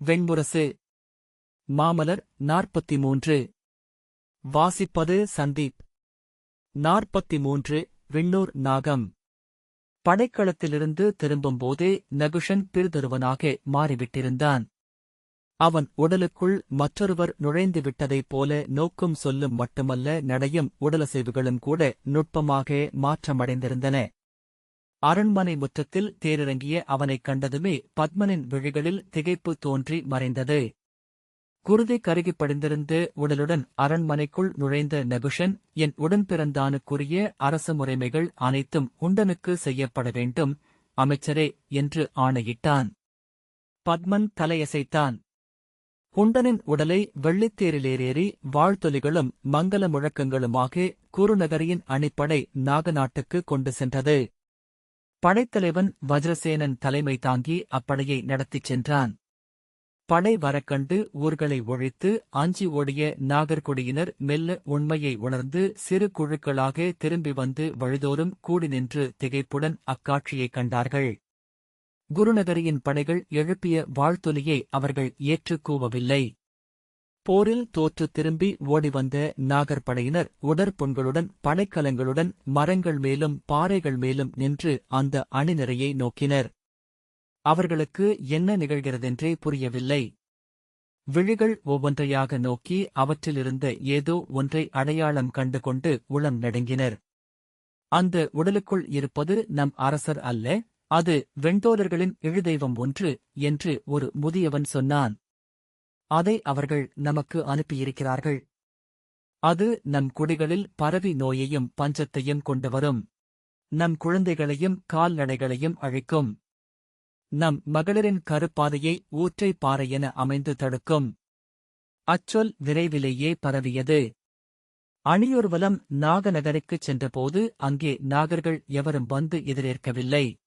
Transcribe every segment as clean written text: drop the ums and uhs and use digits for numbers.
வெண்முரசு. மாமலர் 43. வாசிப்பது சந்தீப். 43. விண்ணூர் நாகம். படைக்களத்திலிருந்து திரும்பும்போதே நகுஷன் பிறிதொருவனாக மாறிவிட்டிருந்தான். அவன் உடலுக்குள் மற்றொருவர் நுழைந்துவிட்டதைப் போல நோக்கும் சொல்லும் மட்டுமல்ல, நடையும் உடலசைவுகளும் கூட நுட்பமாக மாற்றமடைந்திருந்தன. அரண்மனை முற்றத்தில் தேரிறங்கிய அவனைக் கண்டதுமே பத்மனின் விழிகளில் திகைப்பு தோன்றி மறைந்தது. குருதி கருகிப் படிந்திருந்த உடலுடன் அரண்மனைக்குள் நுழைந்த நகுஷன், என் உடன்பிறந்தானுக்குரிய அரச முறைமைகள் அனைத்தும் குண்டனுக்கு செய்யப்பட வேண்டும், அமைச்சரே என்று ஆணையிட்டான். பத்மன் தலையசைத்தான். குண்டனின் உடலை வெள்ளித்தேரிலேறேறி வாழ்த்தொலிகளும் மங்கல முழக்கங்களுமாக குருநகரியின் அணிப்படை நாகநாட்டுக்கு கொண்டு சென்றது. படைத்தலைவன் வஜ்ரசேனன் தலைமை தாங்கி அப்படையை நடத்திச் சென்றான். படை வரக்கண்டு ஊர்களை ஒழித்து அஞ்சி ஓடிய நாகர்குடியினர் மெல்ல உண்மையை உணர்ந்து சிறு குழுக்களாக திரும்பி வந்து வழிதோறும் கூடி நின்று திகைப்புடன் அக்காட்சியைக் கண்டார்கள். குருநகரியின் படைகள் எழுப்பிய வாழ்த்தொலியை அவர்கள் ஏற்றுக் கூவவில்லை. போரில் தோற்று திரும்பி ஓடிவந்த நாகர்படையினர் உடற்புண்களுடன் படைக்கலங்களுடன் மரங்கள் மேலும் பாறைகள் மேலும் நின்று அந்த அணிநிரையை நோக்கினர். அவர்களுக்கு என்ன நிகழ்கிறதென்றே புரியவில்லை. விழிகள் ஒவ்வொன்றையாக நோக்கி அவற்றிலிருந்த ஏதோ ஒன்றை அடையாளம் கண்டுகொண்டு உளம் நடுங்கினர். அந்த உடலுக்குள் இருப்பது நம் அரசர் அல்ல, அது வெண்தோலர்களின் இழுதெய்வம் ஒன்று என்று ஒரு முதியவன் சொன்னான். அதை அவர்கள் நமக்கு அனுப்பியிருக்கிறார்கள். அது நம் குடிகளில் பரவி நோயையும் பஞ்சத்தையும் கொண்டு வரும். நம் குழந்தைகளையும் கால்நடைகளையும் அழிக்கும். நம் மகளிரின் கருப்பாதையை ஊற்றை பாறையென அமைந்து தடுக்கும். அச்சொல் விரைவிலேயே பரவியது. அணியூர்வலம் நாகநகருக்குச் சென்றபோது அங்கே நாகர்கள் எவரும் வந்து எதிரேற்கவில்லை.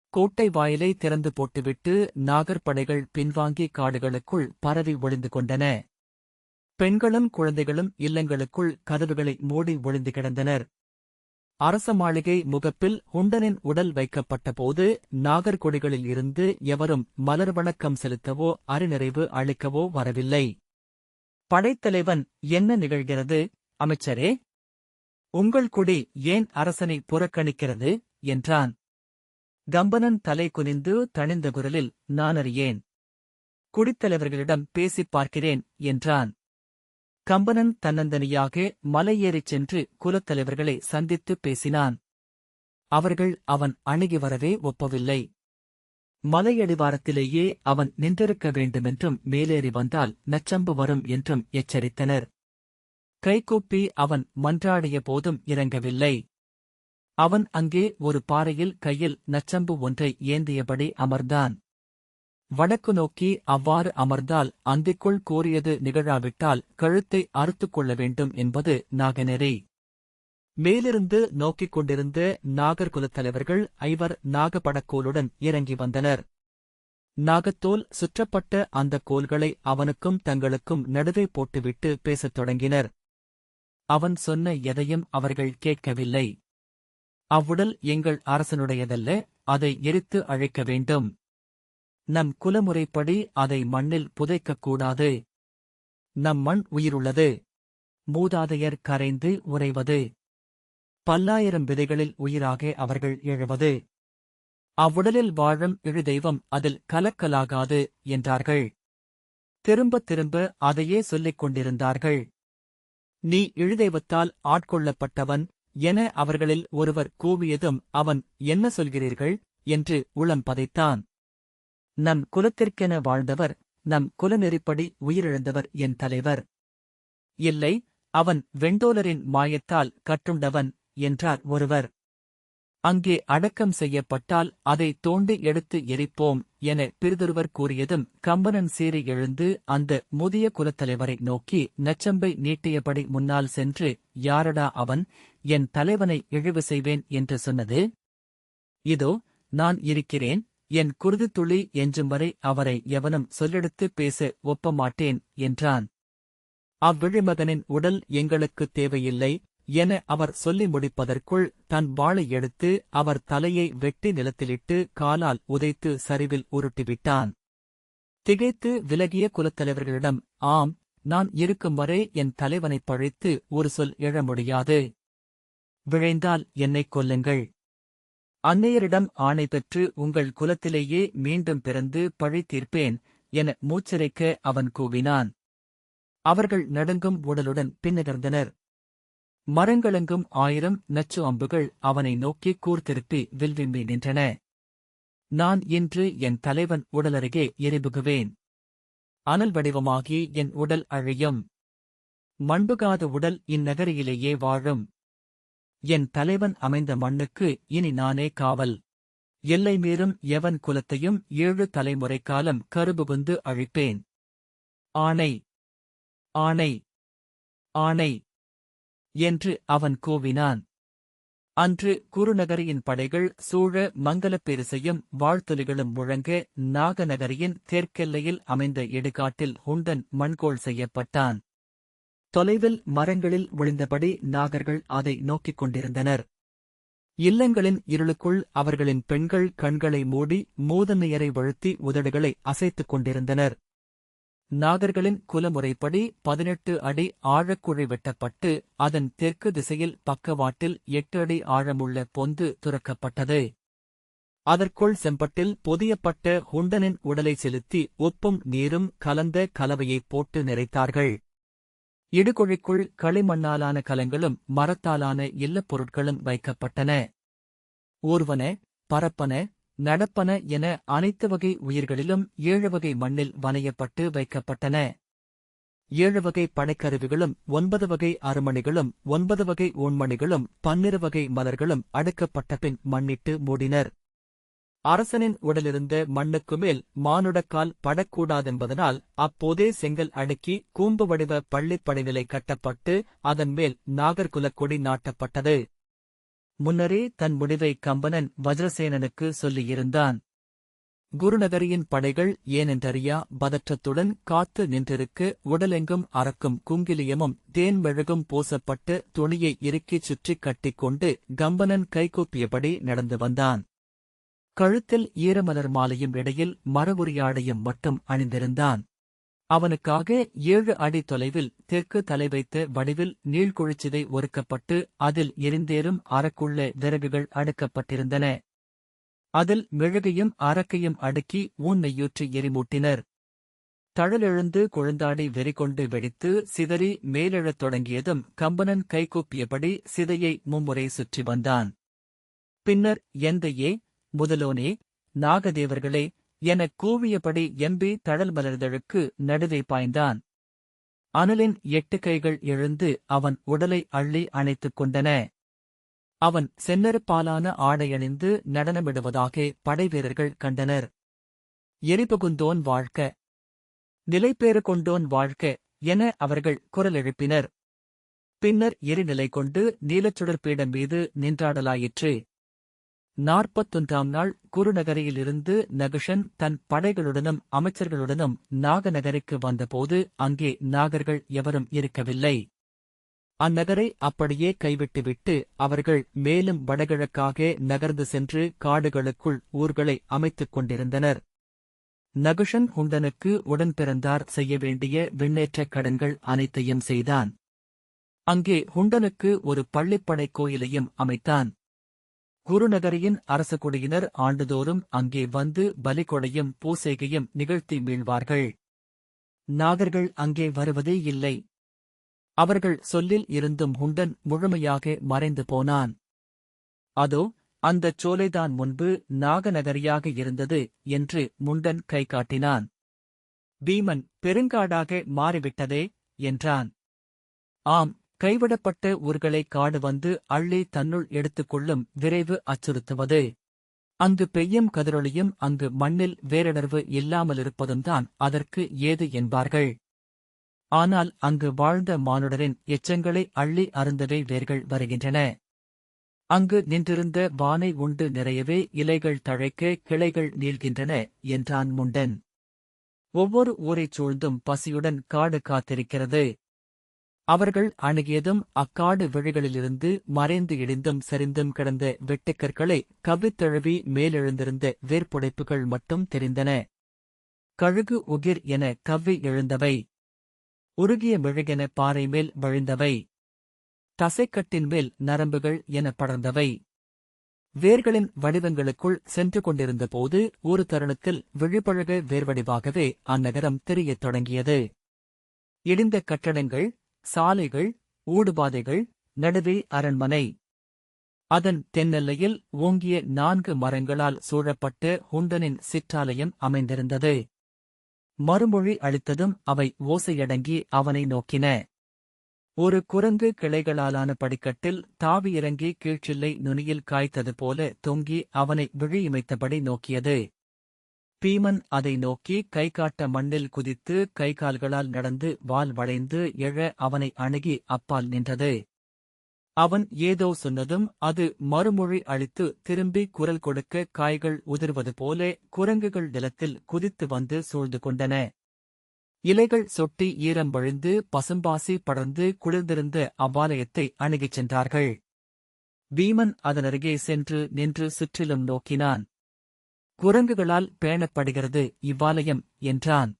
கோட்டை வாயிலை திறந்து போட்டுவிட்டு நாகர்படைகள் பின்வாங்கி காடுகளுக்குள் பரவி ஒளிந்து கொண்டன. பெண்களும் குழந்தைகளும் இல்லங்களுக்குள் கதவுகளை மூடி ஒளிந்து கிடந்தனர். அரச மாளிகை முகப்பில் குண்டனின் உடல் வைக்கப்பட்டபோது நாகர்கொடிகளில் இருந்து எவரும் மலர் வணக்கம் செலுத்தவோ அரிநிறைவு அளிக்கவோ வரவில்லை. படைத்தலைவன், என்ன நிகழ்கிறது அமைச்சரே? உங்கள் குடி ஏன் அரசனை புறக்கணிக்கிறது என்றான். கம்பனன் தலை குனிந்து தணிந்த குரலில், நான் அறியேன். குடித்தலைவர்களிடம் பேசிப் பார்க்கிறேன் என்றான். கம்பனன் தன்னந்தனியாக மலையேறிச் சென்று குலத்தலைவர்களை சந்தித்துப் பேசினான். அவர்கள் அவன் அணுகி வரவே ஒப்பவில்லை. மலையடிவாரத்திலேயே அவன் நின்றிருக்க வேண்டுமென்றும் மேலேறி வந்தால் நச்சம்பு வரும் என்றும் எச்சரித்தனர். கைகூப்பி அவன் மன்றாடிய போதும் இறங்கவில்லை. அவன் அங்கே ஒரு பாறையில் கையில் நச்சம்பு ஒன்றை ஏந்தியபடி அமர்ந்தான். வடக்கு நோக்கி அவ்வாறு அமர்ந்தால் அந்திக்குள் கூறியது நிகழாவிட்டால் கழுத்தை அறுத்துக் கொள்ள வேண்டும் என்பது நாகநெறி. மேலிருந்து நோக்கிக் கொண்டிருந்த நாகர்குலத்தலைவர்கள் ஐவர் நாகப்படக்கோலுடன் இறங்கி வந்தனர். நாகத்தோல் சுற்றப்பட்ட அந்தக் கோல்களை அவனுக்கும் தங்களுக்கும் நடுவே போட்டுவிட்டு பேசத் தொடங்கினர். அவன் சொன்ன எதையும் அவர்கள் கேட்கவில்லை. அவ்வுடல் எங்கள் அரசனுடையதல்ல, அதை எரித்து அழிக்க வேண்டும். நம் குலமுறைப்படி அதை மண்ணில் புதைக்கக்கூடாது. நம் மண் உயிருள்ளது. மூதாதையர் கரைந்து உறைவது. பல்லாயிரம் விதைகளில் உயிராக அவர்கள் எழுவது. அவ்வுடலில் வாழும் இழுதெய்வம் அதில் கலக்கலாகாது என்றார்கள். திரும்பத் திரும்ப அதையே சொல்லிக் கொண்டிருந்தார்கள். நீ இழுதெய்வத்தால் ஆட்கொள்ளப்பட்டவன் என அவர்களில் ஒருவர் கூவியதும் அவன், என்ன சொல்கிறீர்கள் என்று உளம் பதைத்தான். நம் குலத்திற்கென வாழ்ந்தவர், நம் குலநெறிப்படி உயிரிழந்தவர் என் தலைவர். இல்லை, அவன் வெண்டோலரின் மாயத்தால் கட்டுண்டவன் என்றார் ஒருவர். அங்கே அடக்கம் செய்யப்பட்டால் அதை தோண்டி எடுத்து எரிப்போம் என பிறிதொருவர் கூறியதும் கம்பனன் சீறி எழுந்து அந்த முதிய குலத்தலைவரை நோக்கி நச்சம்பை நீட்டியபடி முன்னால் சென்று, யாரடா அவன், என் தலைவனை இழிவு செய்வேன் என்று சொன்னது? இதோ நான் இருக்கிறேன், என் குருதித்துளி எஞ்சும் வரை அவரை எவனும் சொல்லெடுத்து பேச ஒப்பமாட்டேன் என்றான். அவ்விழிமகனின் உடல் எங்களுக்குத் தேவையில்லை என அவர் சொல்லி முடிப்பதற்குள் தன் வாளை எடுத்து அவர் தலையை வெட்டி நிலத்திலிட்டு காலால் உதைத்து சரிவில் உருட்டிவிட்டான். திகைத்து விலகிய குலத்தலைவர்களிடம், ஆம், நான் இருக்கும் வரை என் தலைவனைப் பழித்து ஒரு சொல் எழ முடியாது. விழைந்தால் என்னைக் கொல்லுங்கள். அன்னையரிடம் ஆணை பெற்று உங்கள் குலத்திலேயே மீண்டும் பிறந்து பழி தீர்ப்பேன் என மூச்சிரைக்க அவன் கூவினான். அவர்கள் நடுங்கும் உடலுடன் பின்னகர்ந்தனர். மரங்களெங்கும் 1000 நச்சு அம்புகள் அவனை நோக்கி கூர்த்திருப்பி வில்விம்பி நின்றன. நான் இன்று என் தலைவன் உடலருகே எரிபுகுவேன். அனல் வடிவமாகி என் உடல் அழியும். மண்புகாத உடல் இந்நகரியிலேயே வாழும். என் தலைவன் அமைந்த மண்ணுக்கு இனி நானே காவல். எல்லை மீறும் எவன் குலத்தையும் 7 தலைமுறை காலம் கருபுகுந்து அழிப்பேன். ஆணை, ஆணை, ஆணை என்று அவன் கூவினான். அன்று குருநகரியின் படைகள் சூழ மங்கலப் பெருசையும் வாழ்த்தொலிகளும் முழங்க நாகநகரியின் தெற்கெல்லையில் அமைந்த இடுகாட்டில் ஹுண்டன் மண்கோள் செய்யப்பட்டான். தொலைவில் மரங்களில் ஒளிந்தபடி நாகர்கள் அதை நோக்கிக் கொண்டிருந்தனர். இல்லங்களின் இருளுக்குள் அவர்களின் பெண்கள் கண்களை மூடி மூதன்னையரை வழுத்தி உதடுகளை அசைத்துக் கொண்டிருந்தனர். நாகர்களின் குலமுறைப்படி 18 அடி ஆழக்குழி வெட்டப்பட்டு அதன் தெற்கு திசையில் பக்கவாட்டில் 8 அடி ஆழமுள்ள பொந்து துறக்கப்பட்டது. அதற்குள் செம்பட்டில் பொதியப்பட்ட ஹுண்டனின் உடலை செலுத்தி உப்பும் நீரும் கலந்த கலவையைப் போட்டு நிறைத்தார்கள். இடுகுழிக்குள் களிமண்ணாலான கலங்களும் மரத்தாலான இல்லப் பொருட்களும் வைக்கப்பட்டன. ஊர்வன, பரப்பன, நடப்பன என அனைத்து வகை உயிர்களிலும் 7 வகை மண்ணில் வனையப்பட்டு வைக்கப்பட்டன. 7 வகை படைக்கருவிகளும் 9 வகை அருமணிகளும் 9 வகை ஊன்மணிகளும் 12 வகை மலர்களும் அடுக்கப்பட்ட பின் மண்ணிட்டு மூடினர். அரசனின் உடலிருந்த மண்ணுக்குமேல் மானுடக்கால் படக்கூடாதென்பதனால் அப்போதே செங்கல் அடுக்கி கூம்பு வடிவ பள்ளிப்படைநிலை கட்டப்பட்டு அதன் மேல் நாகர்குலக் கொடி நாட்டப்பட்டது. முன்னரே தன் முடிவை கம்பனன் வஜ்ரசேனனுக்கு சொல்லியிருந்தான். குருநகரியின் படைகள் ஏனென்றறியா பதற்றத்துடன் காத்து நின்றிருக்க உடலெங்கும் அரக்கும் குங்கிலியமும் தேன்மெழுகும் பூசப்பட்டு துணியை இறுக்கிச் சுற்றிக் கட்டிக்கொண்டு கம்பனன் கைகூப்பியபடி நடந்து வந்தான். கழுத்தில் ஈரமலர் மாலையும் இடையில் மரவுரியாடையும் மட்டும் அணிந்திருந்தான். அவனுக்காக 7 அடி தொலைவில் தெற்கு தலை வைத்த வடிவில் நீள்குழிச்சிதை ஒருக்கப்பட்டு அதில் எரிந்தேறும் அரக்குள்ள விறகுகள் அடுக்கப்பட்டிருந்தன. அதில் மெழுகையும் அரக்கையும் அடுக்கி ஊன்னையூற்றி எரிமூட்டினர். தழலெழுந்து கொழுந்தாடி வெறிகொண்டு வெடித்து சிதறி மேலெழத் தொடங்கியதும் கம்பனன் கைகூப்பியபடி சிதையை மும்முறை சுற்றி வந்தான். பின்னர் எந்தையே, முதலோனே, நாகதேவர்களே எனக் கூவியபடி எம்பி தழல் மலர்தழுக்கு நடுவே பாய்ந்தான். அனலின் 8 கைகள் எழுந்து அவன் உடலை அள்ளி அணைத்துக் கொண்டன. அவன் செந்நெருப்பாலான ஆடையணிந்து நடனமிடுவதாக படைவீரர்கள் கண்டனர். எரிபுகுந்தோன் வாழ்க, நிலைபேறு கொண்டோன் வாழ்க என அவர்கள் குரலெழுப்பினர். பின்னர் எரிநிலை கொண்டு நீலச்சுடர்பீடம் மீது நின்றாடலாயிற்று. 41ஆம் நாள் குருநகரியிலிருந்து நகுஷன் தன் படைகளுடனும் அமைச்சர்களுடனும் நாகநகருக்கு வந்தபோது அங்கே நாகர்கள் எவரும் இருக்கவில்லை. அந்நகரை அப்படியே கைவிட்டுவிட்டு அவர்கள் மேலும் வடகிழக்காக நகர்ந்து சென்று காடுகளுக்குள் ஊர்களை அமைத்துக் கொண்டிருந்தனர். நகுஷன் ஹுண்டனுக்கு உடன்பிறந்தார் செய்ய வேண்டிய விண்ணேற்றக் கடன்கள் அனைத்தையும் செய்தான். அங்கே ஹுண்டனுக்கு ஒரு பள்ளிப்படைக் கோயிலையும் அமைத்தான். குருநகரியின் அரசகுடியினர் ஆண்டுதோறும் அங்கே வந்து பலிகொடையும் பூசைகையும் நிகழ்த்தி மீள்வார்கள். நாகர்கள் அங்கே வருவதே இல்லை. அவர்கள் சொல்லில் இருந்தும் ஹுண்டன் முழுமையாக மறைந்து போனான். அதோ அந்தச் சோலைதான் முன்பு நாகநகரியாக இருந்தது என்று முண்டன் கை காட்டினான். பீமன் பெருங்காடாக மாறிவிட்டதே என்றான். ஆம், கைவிடப்பட்ட ஊர்களை காடு வந்து அள்ளி தன்னுள் எடுத்துக்கொள்ளும் விரைவு அச்சுறுத்துவது. அங்கு பெய்யும் கதிரொளியும் அங்கு மண்ணில் வேரிடர்வு இல்லாமலிருப்பதும்தான் அதற்கு ஏது என்பார்கள். ஆனால் அங்கு வாழ்ந்த மானுடரின் எச்சங்களை அள்ளி அருந்தவே வேர்கள் வருகின்றன. அங்கு நின்றிருந்த வானை உண்டு நிறையவே இலைகள் தழைக்க கிளைகள் நீள்கின்றன என்றான் முண்டன். ஒவ்வொரு ஊரைச் சூழ்ந்தும் பசியுடன் காடு காத்திருக்கிறது. அவர்கள் அணுகியதும் அக்காடு விழிகளிலிருந்து மறைந்து இடிந்தும் சரிந்தும் கிடந்த வெட்டுக்கற்களை கவ்வித்தழுவி மேலெழுந்திருந்த வேர்ப்புடைப்புகள் மட்டும் தெரிந்தன. கழுகு உகிர் என கவ்வி எழுந்தவை. உருகிய மெழுகென பாறை மேல் வழிந்தவை. தசைக்கட்டின் மேல் நரம்புகள் என படர்ந்தவை. வேர்களின் வடிவங்களுக்குள் சென்று கொண்டிருந்தபோது ஒரு தருணத்தில் விழிபழக வேர்வடிவாகவே அந்நகரம் தெரியத் தொடங்கியது. இடிந்த கட்டடங்கள், சாலைகள், ஊடுபாதைகள், நடுவே அரண்மனை. அதன் தென்னெல்லையில் ஓங்கிய 4 மரங்களால் சூழப்பட்ட ஹுண்டனின் சிற்றாலயம் அமைந்திருந்தது. மறுமொழி அளித்ததும் அவை ஓசையடங்கி அவனை நோக்கின. ஒரு குரங்கு கிளைகளாலான படிக்கட்டில் தாவி இறங்கி கீழ்ச்சில்லை நுனியில் காய்த்தது போல தொங்கி அவனை விழியிமைத்தபடி நோக்கியது. பீமன் அதை நோக்கி கைகாட்ட மண்ணில் குதித்து கைகால்களால் நடந்து வால் வளைந்து எழ அவனை அணுகி அப்பால் நின்றது. அவன் ஏதோ சொன்னதும் அது மறுமொழி அளித்து திரும்பி குரல் கொடுக்க காய்கள் உதிர்வது போல குரங்குகள் நிலத்தில் குதித்து வந்து சூழ்ந்து கொண்டன. இலைகள் சொட்டி ஈரம் வழிந்து பசும்பாசி படர்ந்து குளிர்ந்திருந்த அவ்வாலயத்தை அணுகிச் சென்றார்கள். பீமன் அதனருகே சென்று நின்று சுற்றிலும் நோக்கினான். குரங்குகளால் பேணப்படுகிறது இவ்வாலயம் என்றான்.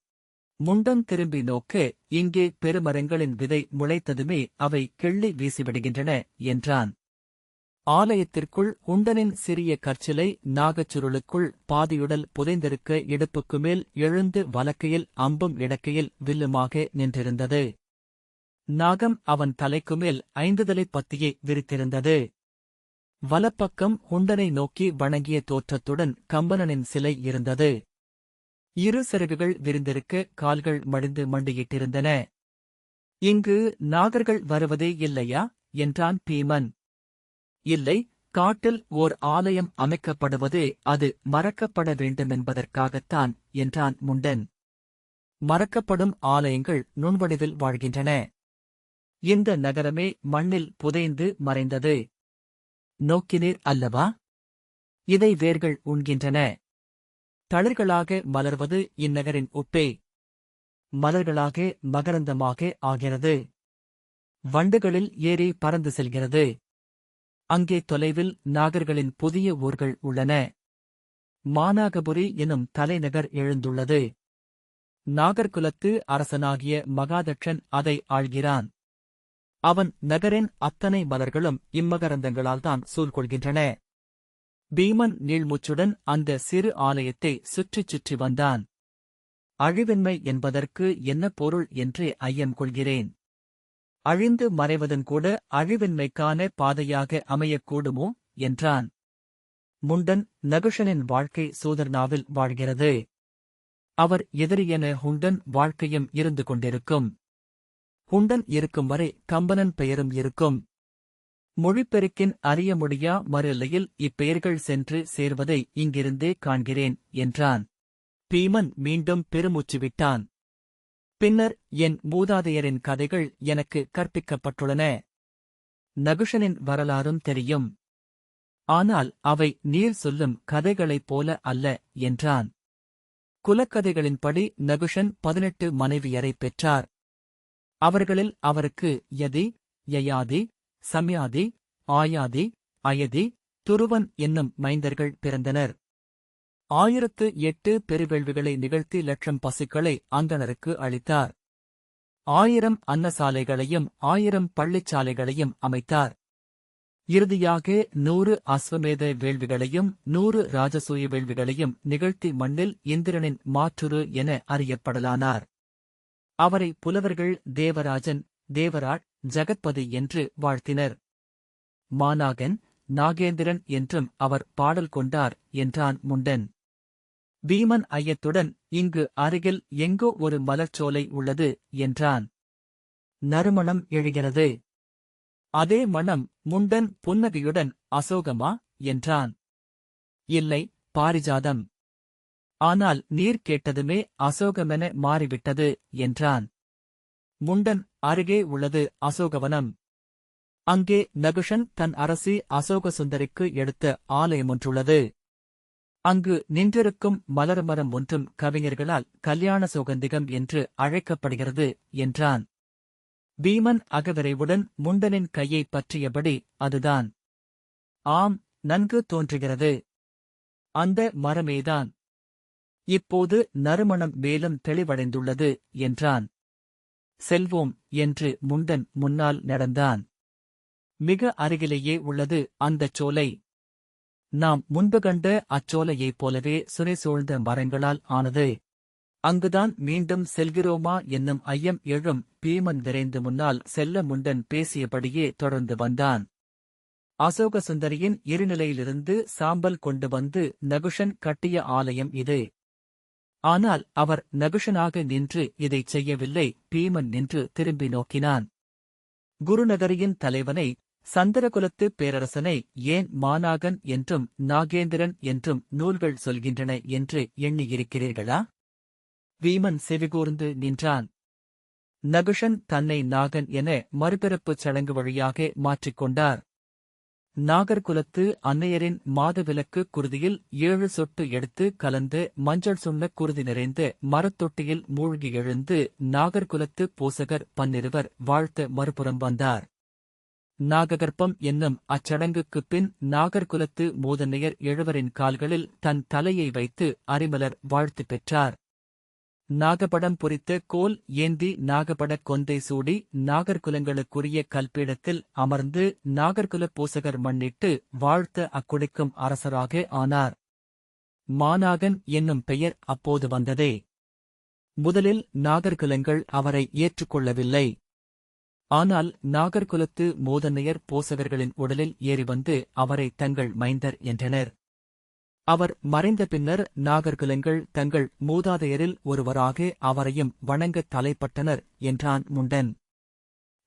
முண்டன் திரும்பி நோக்க, இங்கே பெருமரங்களின் விதை முளைத்ததுமே அவை கிள்ளி வீசிவிடுகின்றன என்றான். ஆலயத்திற்குள் உண்டனின் சிறிய கற்சிலை நாகச்சுருளுக்குள் பாதியுடல் புதைந்திருக்க இடுப்புக்கு மேல் எழுந்து வலக்கையில் அம்பும் இடக்கையில் வில்லுமாக நின்றிருந்தது. நாகம் அவன் தலைக்குமேல் 5 தலை பத்தியை விரித்திருந்தது. வலப்பக்கம் உண்டனை நோக்கி வணங்கிய தோற்றத்துடன் கம்பனனின் சிலை இருந்தது. 2 சிறகுகள் விரிந்திருக்க கால்கள் மடிந்து மண்டியிட்டிருந்தன. இங்கு நாகர்கள் வருவதே இல்லையா என்றான் பீமன். இல்லை, காட்டில் ஓர் ஆலயம் அமைக்கப்படுவதே அது மறக்கப்பட வேண்டுமென்பதற்காகத்தான் என்றான் முண்டன். மறக்கப்படும் ஆலயங்கள் நுண்வடிவில் வாழ்கின்றன. இந்த நகரமே மண்ணில் புதைந்து மறைந்தது. நோக்கினீர் அல்லவா? இதை வேர்கள் உண்கின்றன. தளிர்களாக மலர்வது இந்நகரின் உப்பே. மலர்களாக மகரந்தமாக ஆகிறது. வண்டுகளில் ஏறி பறந்து செல்கிறது. அங்கே தொலைவில் நாகர்களின் புதிய ஊர்கள் உள்ளன. மானாகபுரி எனும் தலைநகர் எழுந்துள்ளது. நாகர்குலத்து அரசனாகிய மகாதட்சன் அதை ஆள்கிறான். அவன் நகரின் அத்தனை மலர்களும் இம்மகரந்தங்களால்தான் சூழ்கொள்கின்றன. பீமன் நீள்மூச்சுடன் அந்த சிறு ஆலயத்தை சுற்றிச் சுற்றி வந்தான். அழிவின்மை என்பதற்கு என்ன பொருள் என்றே ஐயம் கொள்கிறேன். அழிந்து மறைவதன் கூட அழிவின்மைக்கான பாதையாக அமையக்கூடுமோ என்றான். முண்டன், நகுஷனின் வாழ்க்கை சூதர்னாவில் வாழ்கிறது. அவர் எதிரியென ஹுண்டன் வாழ்க்கையும் இருந்து கொண்டிருக்கும். ஹுண்டன் இருக்கும் வரை கம்பனன் பெயரும் இருக்கும். மொழிப்பெருக்கின் அறிய முடியா மறு எல்லையில் இப்பெயர்கள் சென்று சேர்வதை இங்கிருந்தே காண்கிறேன் என்றான். பீமன் மீண்டும் பெருமூச்சு விட்டான். பின்னர் என் மூதாதையரின் கதைகள் எனக்கு கற்பிக்கப்பட்டுள்ளன. நகுஷனின் வரலாறும் தெரியும். ஆனால் அவை நீர் சொல்லும் கதைகளைப் போல அல்ல என்றான். குலக்கதைகளின்படி நகுஷன் 18 மனைவியரைப் பெற்றார். அவர்களில் அவருக்கு யதி, யயாதி, சம்யாதி, ஆயாதி, அயதி, துருவன் என்னும் மைந்தர்கள் பிறந்தனர். 1008 பெருவேள்விகளை நிகழ்த்தி 1,00,000 பசுக்களை அந்தணருக்கு அளித்தார். 1000 அன்னசாலைகளையும் 1000 பள்ளிச்சாலைகளையும் அமைத்தார். இறுதியாக 100 அஸ்வமேத வேள்விகளையும் 100 ராஜசூய வேள்விகளையும் நிகழ்த்தி மண்ணில் இந்திரனின் மாற்றுரு என அறியப்படலானார். அவரை புலவர்கள் தேவராஜன், தேவராட், ஜகத்பதி என்று வாழ்த்தினர். மாநாகன், நாகேந்திரன் என்றும் அவர் பாடல் கொண்டார் என்றான் முண்டன். பீமன் ஐயத்துடன், இங்கு அருகில் எங்கோ ஒரு மலர்ச்சோலை உள்ளது என்றான். நறுமணம் எழுகிறது. அதே மணம். முண்டன் புன்னகையுடன், அசோகமா என்றான். இல்லை, பாரிஜாதம். ஆனால் நீர் கேட்டதுமே அசோகமென மாறிவிட்டது என்றான். முண்டன், அருகே உள்ளது அசோகவனம். அங்கே நகுஷன் தன் அரசி அசோக சுந்தரிக்கு எடுத்த ஆலயமொன்றுள்ளது. அங்கு நின்றிருக்கும் மலர்மரம் ஒன்றும் கவிஞர்களால் கல்யாண சோகந்திகம் என்று அழைக்கப்படுகிறது என்றான். பீமன் அகவிரைவுடன் முண்டனின் கையைப் பற்றியபடி, அதுதான். ஆம், நன்கு தோன்றுகிறது. அந்த மரமேதான். இப்போது நறுமணம் மேலும் தெளிவடைந்துள்ளது என்றான். செல்வோம் என்று முண்டன் முன்னால் நடந்தான். மிக அருகிலேயே உள்ளது அந்தச் சோலை. நாம் முன்பு கண்ட அச்சோலையைப் போலவே சுனை சூழ்ந்த மரங்களால் ஆனது. அங்குதான் மீண்டும் செல்கிறோமா என்னும் ஐயம் எழும். பீமன் விரைந்து முன்னால் செல்ல முண்டன் பேசியபடியே தொடர்ந்து வந்தான். அசோக சுந்தரியின் இருநிலையிலிருந்து சாம்பல் கொண்டு வந்து நகுஷன் கட்டிய ஆலயம் இது. ஆனால் அவர் நகுஷனாக நின்று இதைச் செய்யவில்லை. பீமன் நின்று திரும்பி நோக்கினான். குருநகரியின் தலைவனை, சந்திரகுலத்து பேரரசனை ஏன் மாநாகன் என்றும் நாகேந்திரன் என்றும் நூல்கள் சொல்கின்றன என்று எண்ணியிருக்கிறீர்களா? வீமன் செவிகூர்ந்து நின்றான். நகுஷன் தன்னை நாகன் என மறுபிறப்புச் சடங்கு வழியாக மாற்றிக்கொண்டார். நாகர்குலத்து அன்னையரின் மாதவிலக்கு குருதியில் 7 சொட்டு எடுத்து கலந்து மஞ்சள் சுண்ண குருதி நிறைந்து மரத்தொட்டியில் மூழ்கி எழுந்து நாகர்குலத்து பூசகர் 12 வாழ்த்த மறுபுறம் வந்தார். நாககர்ப்பம் என்னும் அச்சடங்குக்குப் பின் நாகர்குலத்து மூதன்னையர் 7 கால்களில் தன் தலையை வைத்து அரிமலர் வாழ்த்து பெற்றார். நாகபடம் பொறித்த கோல் ஏந்தி நாகபடக் கொந்தை சூடி நாகர்குலங்களுக்குரிய கல்பீடத்தில் அமர்ந்து நாகர்குலப் பூசகர் மண்ணிட்டு வாழ்த்த அக்குடிக்கும் அரசராக ஆனார். மாநாகன் என்னும் பெயர் அப்போது வந்ததே. முதலில் நாகர்குலங்கள் அவரை ஏற்றுக்கொள்ளவில்லை. ஆனால் நாகர்குலத்து மூதன்னையர் பூசகர்களின் உடலில் ஏறி வந்து அவரை தங்கள் மைந்தர் என்றனர். அவர் மறைந்த பின்னர் நாகர்குலங்கள் தங்கள் மூதாதையரில் ஒருவராக அவரையும் வணங்கத் தலைப்பட்டனர் என்றான் முண்டன்.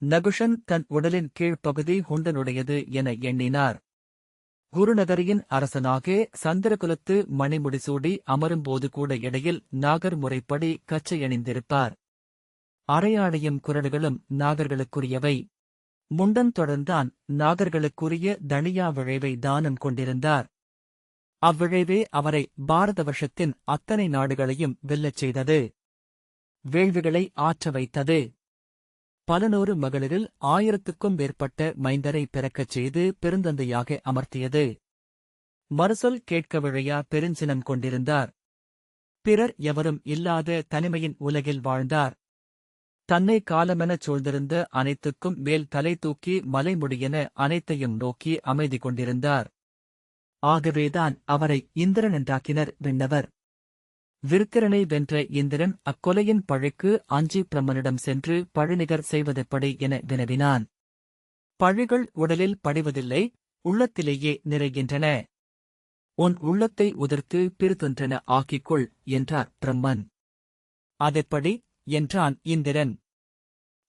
நகுஷன் தன் உடலின் கீழ்ப்பகுதி குண்டனுடையது என எண்ணினார். குருநகரியின் அரசனாக சந்திரகுலத்து மணிமுடிசூடி அமரும்போது கூட இடையில் நாகர் முறைப்படி கச்சையணிந்திருப்பார். அரையாடையும் குரடுகளும் நாகர்களுக்குரியவை. முண்டன் தொடர்ந்தான். நாகர்களுக்குரிய தனியா விழைவை தானம் கொண்டிருந்தார். அவ்விழைவே அவரை பாரத வருஷத்தின் அத்தனை நாடுகளையும் வெல்லச் செய்தது. வேள்விகளை ஆற்ற வைத்தது. 11 மகளிரில் 1000க்கும் மேற்பட்ட மைந்தரை பிறக்கச் செய்து பெருந்தந்தையாக அமர்த்தியது. மறுசொல் கேட்க விழையா பெருஞ்சினம் கொண்டிருந்தார். பிறர் எவரும் இல்லாத தனிமையின் உலகில் வாழ்ந்தார். தன்னை காலமெனச் சூழ்ந்திருந்த அனைத்துக்கும் மேல் தலை தூக்கி மலைமுடியென அனைத்தையும் நோக்கி அமைதி கொண்டிருந்தார். ஆகவேதான் அவரை இந்திரன் என்றாக்கினர் விண்ணவர். விருத்திரனை வென்ற இந்திரன் அக்கொலையின் பழிக்கு அஞ்சி பிரம்மனிடம் சென்று பழிநிகர் செய்வதெப்படி என வினவினான். பழிகள் உடலில் படிவதில்லை, உள்ளத்திலேயே நிறைகின்றன. உன் உள்ளத்தை உதிர்த்து பிரிதொன்றென ஆக்கிக்கொள் என்றார் பிரம்மன். அதெப்படி என்றான் இந்திரன்.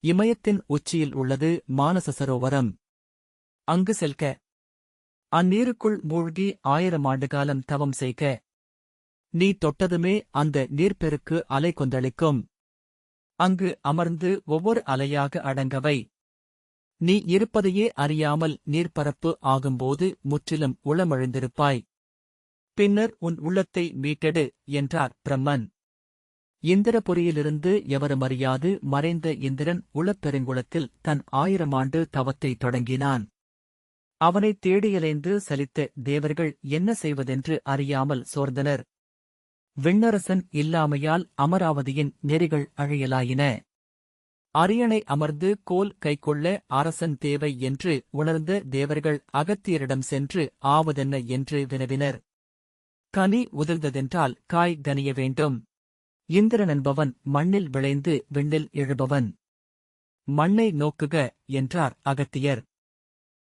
இமயத்தின் உச்சியில் உள்ளது மானச சரோவரம். அங்கு செல்க. அந்நீருக்குள் மூழ்கி 1000 ஆண்டுகாலம் தவம் செய்க. நீ தொட்டதுமே அந்த நீர்ப்பெருக்கு அலை கொந்தளிக்கும். அங்கு அமர்ந்து ஒவ்வொரு அலையாக அடங்கவை. நீ இருப்பதையே அறியாமல் நீர்ப்பரப்பு ஆகும்போது முற்றிலும் உளமழிந்திருப்பாய். பின்னர் உன் உள்ளத்தை மீட்டெடு என்றார் பிரம்மன். இந்திரபுரியிலிருந்து எவருமறியாது மறைந்த இந்திரன் உளப்பெருங்குளத்தில் தன் 1000 ஆண்டு தவத்தை தொடங்கினான். அவனைத் தேடியலைந்து சலித்த தேவர்கள் என்ன செய்வதென்று அறியாமல் சோர்ந்தனர். விண்ணரசன் இல்லாமையால் அமராவதியின் நெறிகள் அழியலாயின. அரியணை அமர்ந்து கோல் கைக்கொள்ள அரசன் தேவை என்று உணர்ந்த தேவர்கள் அகத்தியரிடம் சென்று ஆவதென்ன என்று வினவினர். கனி உதிர்ந்ததென்றால் காய் கனிய வேண்டும். இந்திரனென்பவன் மண்ணில் விளைந்து விண்ணில் எழுபவன். மண்ணை நோக்குக என்றார் அகத்தியர்.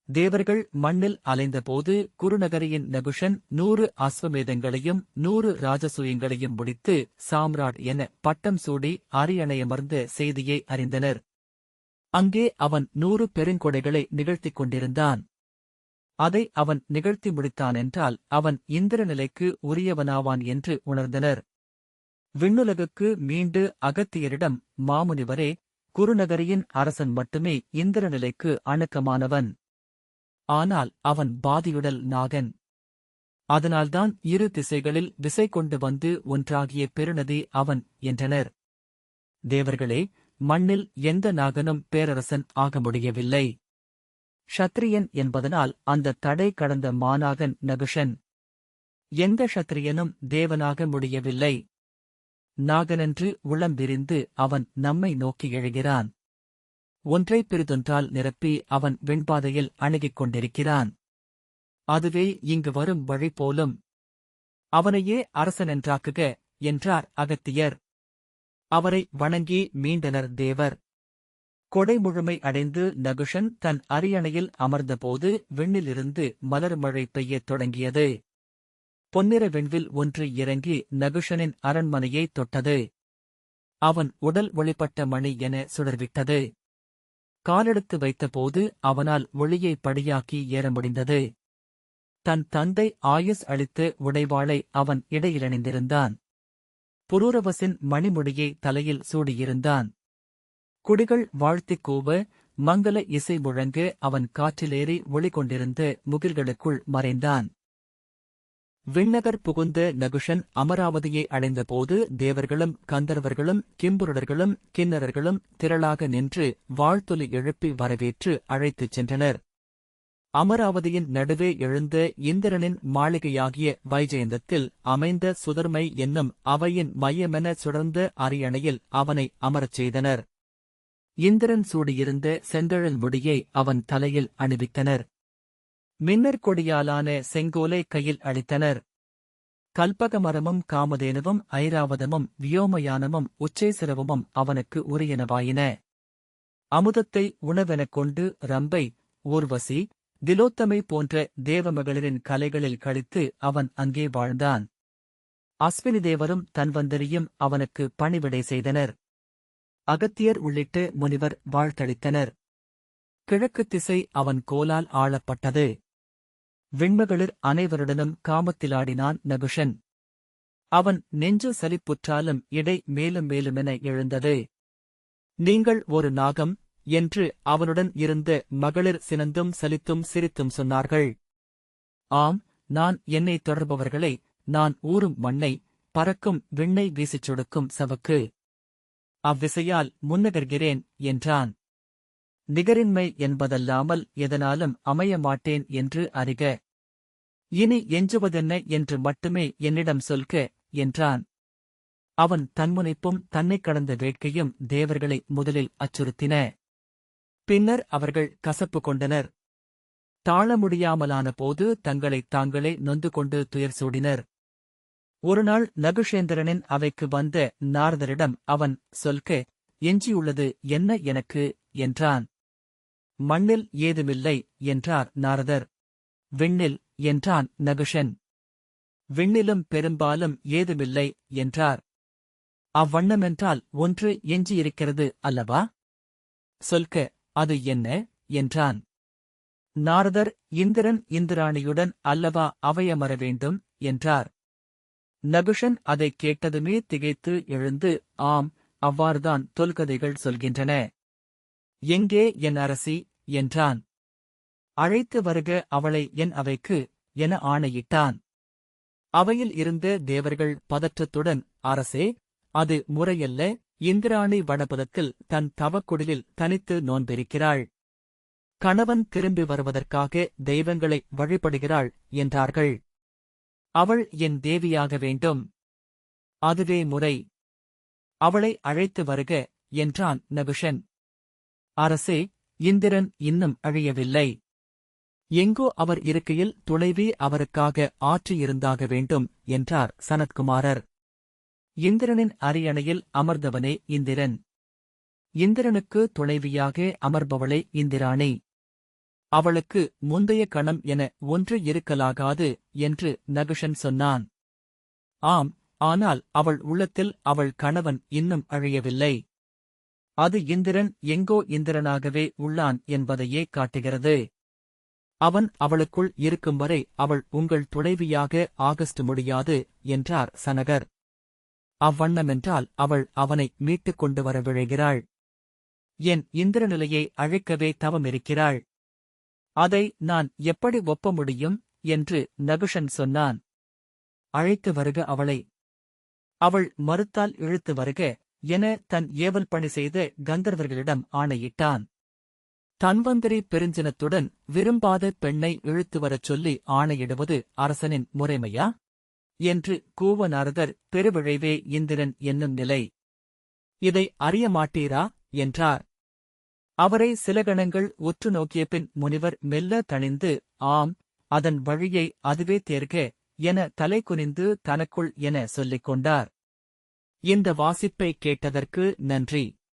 தேவர்கள் மண்ணில் அலைந்தபோது குருநகரியின் நகுஷன் 100 அஸ்வமேதங்களையும் 100 ராஜசூயங்களையும் முடித்து சாம்ராட் என பட்டம் சூடி அரியணையமர்ந்த செய்தியை அறிந்தனர். அங்கே அவன் 100 பெருங்கொடைகளை நிகழ்த்திக் கொண்டிருந்தான். அதை அவன் நிகழ்த்தி முடித்தானென்றால் அவன் இந்திரநிலைக்கு உரியவனாவான் என்று உணர்ந்தனர். விண்ணுலகுக்கு மீண்டு அகத்தியரிடம், மாமுனிவரே, குருநகரியின் அரசன் மட்டுமே இந்திரநிலைக்கு அணுக்கமானவன். ஆனால் அவன் பாதியுடல் நாகன். அதனால்தான் 2 திசைகளில் விசை கொண்டு வந்து ஒன்றாகிய பெருநதி அவன் என்றனர். தேவர்களே, மண்ணில் எந்த நாகனும் பேரரசன் ஆக முடியவில்லை. ஷத்திரியன் என்பதனால் அந்த தடை கடந்த மாநாகன் நகுஷன். எந்த ஷத்திரியனும் தேவனாக முடியவில்லை. நாகனென்று உளம் விரிந்து அவன் நம்மை நோக்கி எழுகிறான். ஒன்றை பிறிதொன்றால் நிரப்பி அவன் வெண்பாதையில் அணுகிக் கொண்டிருக்கிறான். அதுவே இங்கு வரும் வழி போலும். அவனையே அரசனென்றாக்குக என்றார் அகத்தியர். அவரை வணங்கி மீண்டனர் தேவர். கொடை முழுமை அடைந்து நகுஷன் தன் அரியணையில் அமர்ந்தபோது விண்ணிலிருந்து மலர்மழை பெய்யத் தொடங்கியது. பொன்னிற வெண்வில் ஒன்று இறங்கி நகுஷனின் அரண்மனையைத் தொட்டது. அவன் உடல் ஒளிப்பட்ட மணி என சுடர்விட்டது. காலெடுத்து வைத்தபோது அவனால் ஒளியை படியாக்கி ஏற முடிந்தது. தன் தந்தை ஆயுஸ் அளித்து உடைவாளை அவன் இடையிலணிந்திருந்தான். புரூரவசின் மணிமுடியை தலையில் சூடியிருந்தான். குடிகள் வாழ்த்திக் கூவ மங்கல இசை முழங்க அவன் காற்றிலேறி ஒளிகொண்டிருந்த முகில்களுக்குள் மறைந்தான். விண்ணகர் புகுந்த நகுஷன் அமராவதியை அடைந்தபோது தேவர்களும் கந்தர்வர்களும் கிம்புருடர்களும் கிண்ணறர்களும் திரளாக நின்று வாழ்த்தொலி எழுப்பி வரவேற்று அழைத்துச் சென்றனர். அமராவதியின் நடுவே எழுந்த இந்திரனின் மாளிகையாகிய வைஜெயந்தத்தில் அமைந்த சுதர்மை என்னும் அவையின் மையமென சுடர்ந்த அரியணையில் அவனை அமரச் செய்தனர். இந்திரன் சூடியிருந்த செந்தழல் முடியை அவன் தலையில் அணிவித்தனர். மின்னற் கொடியாலான செங்கோலை கையில் அளித்தனர். கல்பகமரமும் காமதேனுவும் ஐராவதமும் வியோமயானமும் உச்சேசிரவமும் அவனுக்கு உரியனவாயின. அமுதத்தை உணவெனக் கொண்டு ரம்பை, ஊர்வசி, திலோத்தமை போன்ற தேவமகளிரின் கலைகளில் கழித்து அவன் அங்கே வாழ்ந்தான். அஸ்வினி தேவரும் தன்வந்தரியும் அவனுக்கு பணிவிடை செய்தனர். அகத்தியர் உள்ளிட்ட முனிவர் வாழ்த்தளித்தனர். கிழக்குத் திசை அவன் கோலால் ஆளப்பட்டது. விண்மகளிர் அனைவருடனும் காமத்திலாடினான் நகுஷன். அவன் நெஞ்சு சலிப்புற்றாலும் இடை மேலும் மேலுமென எழுந்தது. நீங்கள் ஒரு நாகம் என்று அவனுடன் இருந்த மகளிர் சினந்தும் சலித்தும் சிரித்தும் சொன்னார்கள். ஆம், நான் என்னை தொடர்பவர்களை, நான் ஊறும் மண்ணை, பறக்கும் விண்ணை வீசிச் சொடுக்கும் சவக்கு. அவ்விசையால் முன்னகர்கிறேன் என்றான். நிகரின்மை என்பதல்லாமல் எதனாலும் அமைய மாட்டேன் என்று அறிக. இனி எஞ்சுவதென்ன என்று மட்டுமே என்னிடம் சொல்க என்றான். அவன் தன்முனைப்பும் தன்னைக் கடந்த வேட்கையும் தேவர்களை முதலில் அச்சுறுத்தின. பின்னர் அவர்கள் கசப்பு கொண்டனர். தாழ முடியாமலான போது தங்களைத் தாங்களே நொந்து கொண்டு துயர் சூடினர். ஒருநாள் நகுஷேந்திரனின் அவைக்கு வந்த நாரதரிடம் அவன் சொல்க, எஞ்சியுள்ளது என்ன எனக்கு என்றான். மண்ணில் ஏதுமில்லை என்றார் நாரதர். விண்ணில் என்றான் நகுஷன். விண்ணிலும் பெரும்பாலும் ஏதுமில்லை என்றார். அவ்வண்ணமென்றால் ஒன்று எஞ்சியிருக்கிறது அல்லவா? சொல்க, அது என்ன என்றான். நாரதர், இந்திரன் இந்திராணியுடன் அல்லவா அவையமர வேண்டும் என்றார். நகுஷன் அதைக் கேட்டதுமே திகைத்து எழுந்து, ஆம், அவ்வாறுதான் தொல்கதைகள் சொல்கின்றன. எங்கே என் அரசி என்றான். அழைத்து வருக அவளை என் அவைக்கு என ஆணையிட்டான். அவையில் இருந்த தேவர்கள் பதற்றத்துடன், அரசே, அது முறையல்ல, இந்திராணி வடபுதத்தில் தன் தவக்குடிலில் தனித்து நோன்பிருக்கிறாள். கணவன் திரும்பி வருவதற்காக தெய்வங்களை வழிபடுகிறாள் என்றார்கள். அவள் என் தேவியாக வேண்டும். அதுவே முறை. அவளை அழைத்து வருக என்றான் நகுஷன். அரசே, இந்திரன் இன்னும் அழியவில்லை. எங்கோ அவர் இருக்கையில் துணைவி அவருக்காக ஆற்றியிருந்தாக வேண்டும் என்றார் சனத்குமாரர். இந்திரனின் அரியணையில் அமர்ந்தவனே இந்திரன். இந்திரனுக்கு துணைவியாக அமர்பவளே இந்திராணி. அவளுக்கு முந்தைய கணம் என ஒன்று இருக்கலாகாது என்று நகுஷன் சொன்னான். ஆம், ஆனால் அவள் உள்ளத்தில் அவள் கணவன் இன்னும் அழியவில்லை. அது இந்திரன் எங்கோ இந்திரனாகவே உள்ளான் என்பதையே காட்டுகிறது. அவன் அவளுக்குள் இருக்கும் வரை அவள் உங்கள் துணைவியாக ஆகஸ்ட் முடியாது என்றார் சனகர். அவ்வண்ணமென்றால் அவள் அவனை மீட்டுக் கொண்டு வர விழைகிறாள். என் இந்திரநிலையை அழைக்கவே தவமிருக்கிறாள். அதை நான் எப்படி ஒப்ப முடியும் என்று நகுஷன் சொன்னான். அழைத்து வருக அவளை. அவள் மறுத்தால் இழுத்து வருக என தன் ஏவல் பணி செய்த கந்தர்வர்களிடம் ஆணையிட்டான். தன்வந்திரி பெருஞ்சினத்துடன் விரும்பாத பெண்ணை இழுத்து வரச் சொல்லி ஆணையிடுவது அரசனின் முறைமையா என்று கூவ நாரதர் பெருவிழைவே இந்திரன் என்னும் நிலை. இதை அறிய மாட்டீரா என்றார். அவரை சில கணங்கள் உற்று நோக்கியபின் முனிவர் மெல்ல தணிந்து, ஆம், அதன் வழியை அதுவே தேர்க என தலை குனிந்து தனக்குள் என சொல்லிக் கொண்டார். இந்த வாசிப்பை கேட்டதற்கு நன்றி.